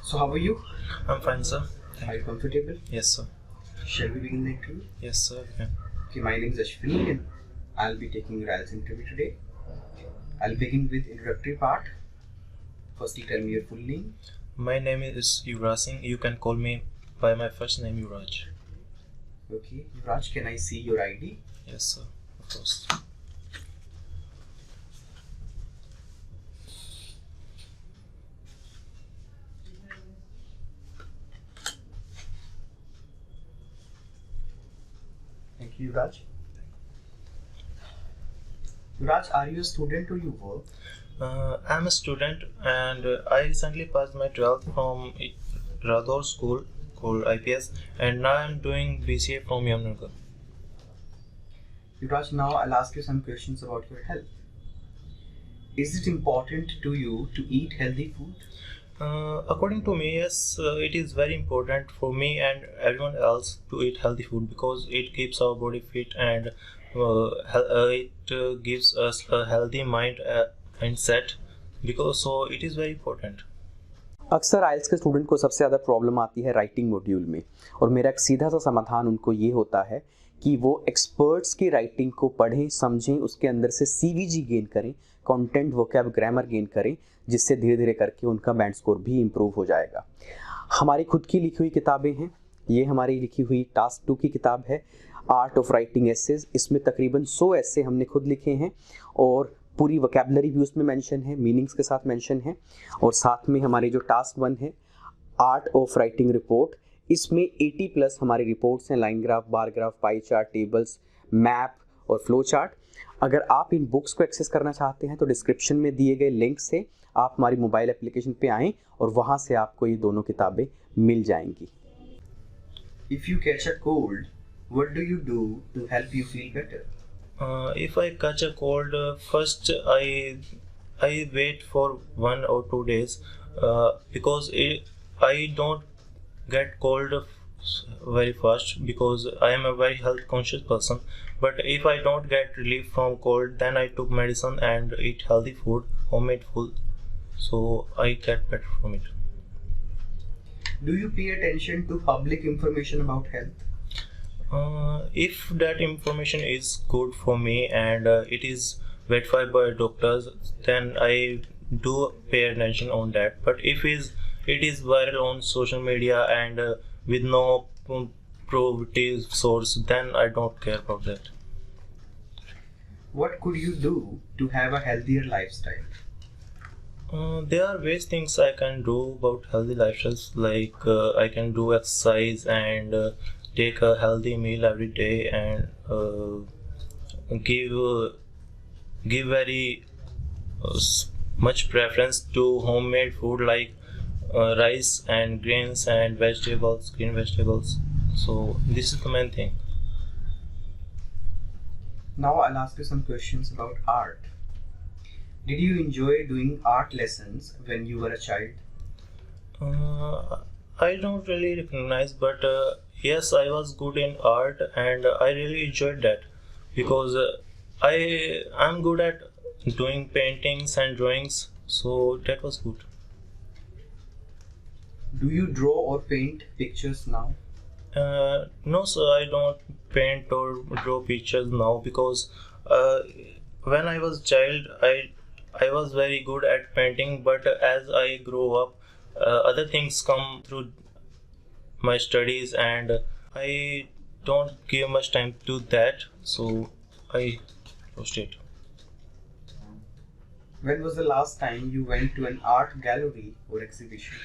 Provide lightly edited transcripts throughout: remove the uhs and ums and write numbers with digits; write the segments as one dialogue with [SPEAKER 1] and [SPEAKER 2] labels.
[SPEAKER 1] So how are you?
[SPEAKER 2] I'm fine, sir.
[SPEAKER 1] Are you comfortable?
[SPEAKER 2] Yes, sir.
[SPEAKER 1] Shall we begin the interview?
[SPEAKER 2] Yes, sir. Okay.
[SPEAKER 1] Okay, my name is Ashwini and I'll be taking your IELTS interview today. I'll begin with introductory part. Firstly, tell me your full name.
[SPEAKER 2] My name is Yuvraj. You can call me by my first name, Yuvraj.
[SPEAKER 1] Okay, Yuvraj, can I see your ID?
[SPEAKER 2] Yes, sir. Of course.
[SPEAKER 1] Thank you, Yuvraj. Yuvraj, are you a student or you work?
[SPEAKER 2] I'm a student and I recently passed my 12th from Rador school called IPS, and now I'm doing BCA from Yamnagar.
[SPEAKER 1] Yuvraj, now I'll ask you some questions about your health. Is it important to you to eat healthy food?
[SPEAKER 2] According to me, yes, it is very important for me and everyone else to eat healthy food because it keeps our body fit and it gives us a healthy mindset because so it is very important.
[SPEAKER 3] अक्सर आइल्स के student को सबसे ज़्यादा problem आती है writing module में, और मेरा एक सीधा सा समाधान उनको ये होता है कि वो एक्सपर्ट्स की राइटिंग को पढ़ें, समझें, उसके अंदर से सीवीजी गेन करें, कंटेंट वोकैब ग्रामर गेन करें, जिससे धीरे धीरे करके उनका बैंड स्कोर भी इम्प्रूव हो जाएगा। हमारी खुद की लिखी हुई किताबें हैं। ये हमारी लिखी हुई टास्क 2 की किताब है, आर्ट ऑफ राइटिंग एसेज। इसमें तकरीबन 100 ऐसे हमने खुद लिखे हैं और पूरी वोकैबुलरी भी उसमें मेंशन है, मीनिंग्स के साथ मेंशन है। और साथ में हमारी जो टास्क 1 है, आर्ट ऑफ राइटिंग रिपोर्ट, इसमें 80+ हमारी रिपोर्ट्स हैं, line graph, bar graph, pie chart, tables, map और फ्लो चार्ट। अगर आप इन बुक्स को एक्सेस करना चाहते हैं तो डिस्क्रिप्शन में दिए गए लिंक से आप हमारी मोबाइल एप्लीकेशन पे आएँ और वहाँ से आपको ये दोनों किताबें मिल जाएंगी।
[SPEAKER 1] If you catch a cold, what do you do to help you feel better?
[SPEAKER 2] If I catch a cold, first I wait for 1 or 2 days because I don't get cold very fast because I am a very health conscious person. But if I don't get relief from cold, then I took medicine and eat healthy food, homemade food, so I get better from it.
[SPEAKER 1] Do you pay attention to public information about health?
[SPEAKER 2] If that information is good for me and it is verified by doctors, then I do pay attention on that. But if it is viral on social media and with no probative source, then I don't care about that.
[SPEAKER 1] What could you do to have a healthier lifestyle?
[SPEAKER 2] There are various things I can do about healthy lifestyles, like I can do exercise and take a healthy meal every day and give very much preference to homemade food like rice and grains and vegetables, green vegetables. So this is the main thing.
[SPEAKER 1] Now I'll ask you some questions about art. Did you enjoy doing art lessons when you were a child?
[SPEAKER 2] I don't really recognize, but yes, I was good in art and I really enjoyed that because I'm good at doing paintings and drawings, so that was good.
[SPEAKER 1] Do you draw or paint pictures now?
[SPEAKER 2] No, sir, I don't paint or draw pictures now because when I was a child, I was very good at painting, but as I grow up, other things come through my studies and I don't give much time to that, so I lost it.
[SPEAKER 1] When was the last time you went to an art gallery or exhibition?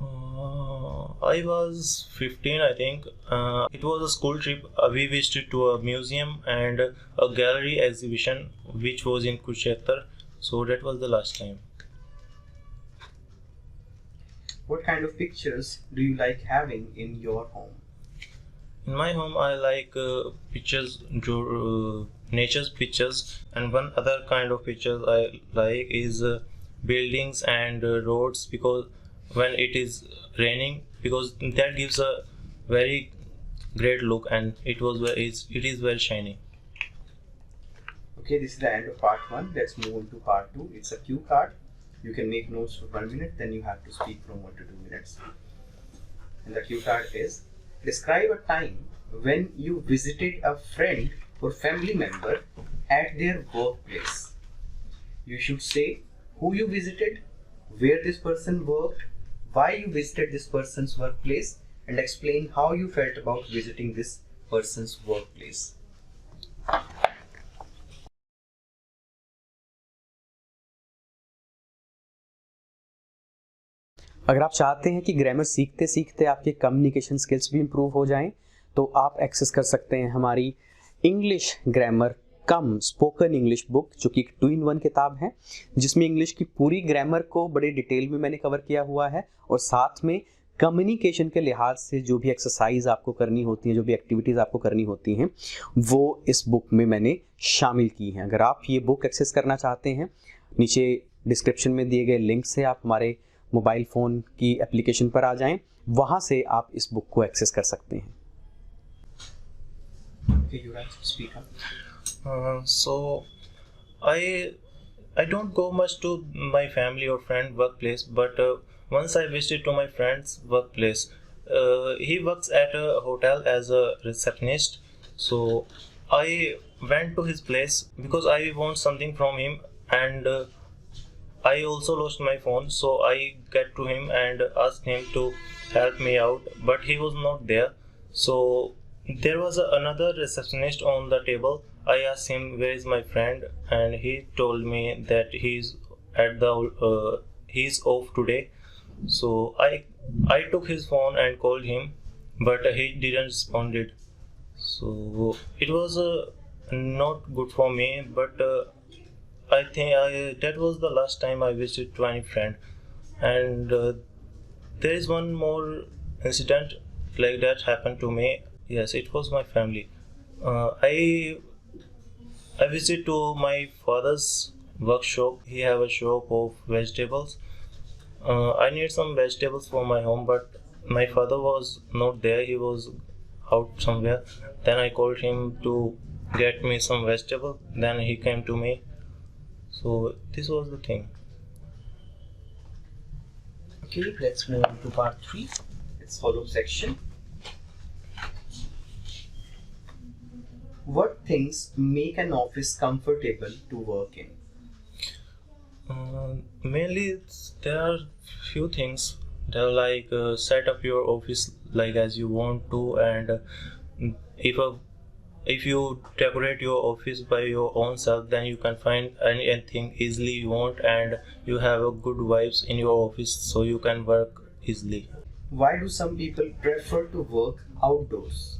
[SPEAKER 2] I was 15, I think. It was a school trip. We visited to a museum and a gallery exhibition which was in Kurukshetra, so that was the last time.
[SPEAKER 1] What kind of pictures do you like having in your home?
[SPEAKER 2] In my home, I like pictures, nature's pictures, and one other kind of pictures I like is buildings and roads, because when it is raining, because that gives a very great look and it is very shiny.
[SPEAKER 1] Okay, this is the end of part 1. Let's move on to part 2. It's a cue card. You can make notes for 1 minute, then you have to speak from 1 to 2 minutes. And the cue card is, describe a time when you visited a friend or family member at their workplace. You should say who you visited, where this person worked, why you visited this person's workplace, and explain how you felt about visiting this person's workplace.
[SPEAKER 3] अगर आप चाहते हैं कि grammar सीखते सीखते आपके communication skills भी improve हो जाएं, तो आप एक्सेस कर सकते हैं हमारी इंग्लिश ग्रामर कम स्पोकन इंग्लिश बुक, जो कि एक 2-in-1 किताब है, जिसमें इंग्लिश की पूरी ग्रामर को बड़े डिटेल में मैंने कवर किया हुआ है, और साथ में कम्युनिकेशन के लिहाज से जो भी एक्सरसाइज आपको करनी होती हैं, जो भी एक्टिविटीज़ आपको करनी होती हैं, वो इस बुक में मैंने शामिल की हैं। अगर आप ये बुक एक्सेस करना चाहते हैं, नीचे डिस्क्रिप्शन में दिए गए लिंक से आप हमारे मोबाइल फ़ोन की एप्लीकेशन पर आ जाएं, वहाँ से आप इस बुक को एक्सेस कर सकते हैं।
[SPEAKER 1] Okay, Yuvraj, speak up.
[SPEAKER 2] So I don't go much to my family or friend workplace, but once I visited to my friend's workplace. He works at a hotel as a receptionist, so I went to his place because I want something from him, and I also lost my phone, so I get to him and asked him to help me out, but he was not there. So there was another receptionist on the table. I asked him where is my friend, and he told me that he's off today. So I took his phone and called him, but he didn't responded. So it was not good for me, but I think that was the last time I visited to any friend. And there is one more incident like that happened to me. Yes, it was my family. I visited to my father's workshop. He have a shop of vegetables. I need some vegetables for my home, but my father was not there. He was out somewhere. Then I called him to get me some vegetables. Then he came to me. So this was the thing.
[SPEAKER 1] Okay, let's move on to part 3. It's follow section. What things make an office comfortable to work in?
[SPEAKER 2] Mainly there are few things. They're like set up your office like as you want to, and if you decorate your office by your own self, then you can find anything easily you want, and you have a good vibes in your office, so you can work easily.
[SPEAKER 1] Why do some people prefer to work outdoors?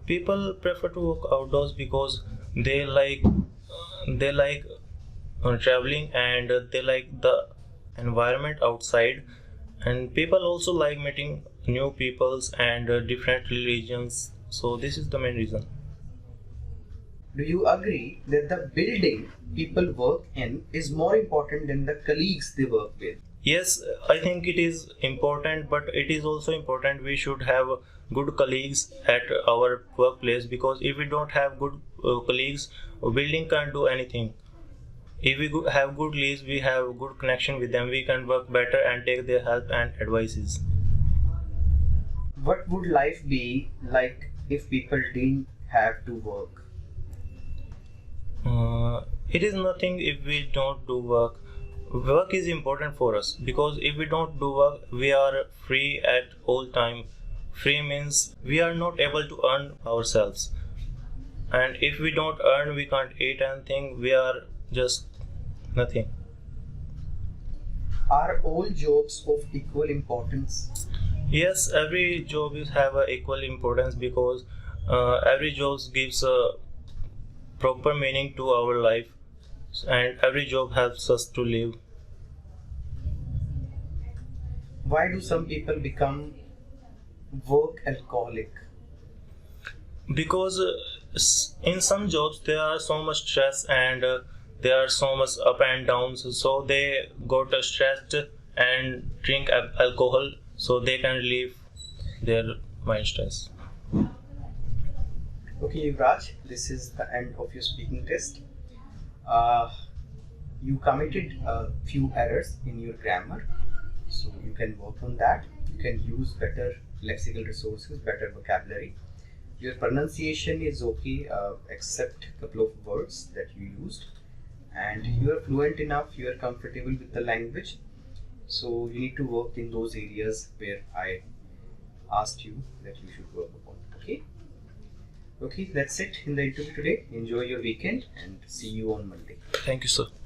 [SPEAKER 2] People prefer to work outdoors because they like traveling, and they like the environment outside, and people also like meeting new peoples and different religions. So this is the main reason.
[SPEAKER 1] Do you agree that the building people work in is more important than the colleagues they work with?
[SPEAKER 2] Yes, I think it is important, but it is also important we should have good colleagues at our workplace, because if we don't have good colleagues, a building can't do anything. If we have good colleagues, we have good connection with them, we can work better and take their help and advices.
[SPEAKER 1] What would life be like if people didn't have to work?
[SPEAKER 2] It is nothing if we don't do work. Work is important for us, because if we don't do work, we are free at all time. Free means we are not able to earn ourselves, and if we don't earn, we can't eat anything. We are just nothing.
[SPEAKER 1] Are all jobs of equal importance?
[SPEAKER 2] Yes, every job have a equal importance, because every job gives a proper meaning to our life, and every job helps us to live.
[SPEAKER 1] Why do some people become work alcoholic?
[SPEAKER 2] Because in some jobs there are so much stress, and there are so much up and downs, so they got stressed and drink alcohol so they can relieve their mind stress.
[SPEAKER 1] Okay, Yuvraj, this is the end of your speaking test. you committed a few errors in your grammar, so you can work on that. You can use better lexical resources, better vocabulary. Your pronunciation is okay, except a couple of words that you used, and you are fluent enough, you are comfortable with the language, so you need to work in those areas where I asked you that you should work upon. Okay, that's it in the interview today. Enjoy your weekend and see you on Monday.
[SPEAKER 2] Thank you, sir.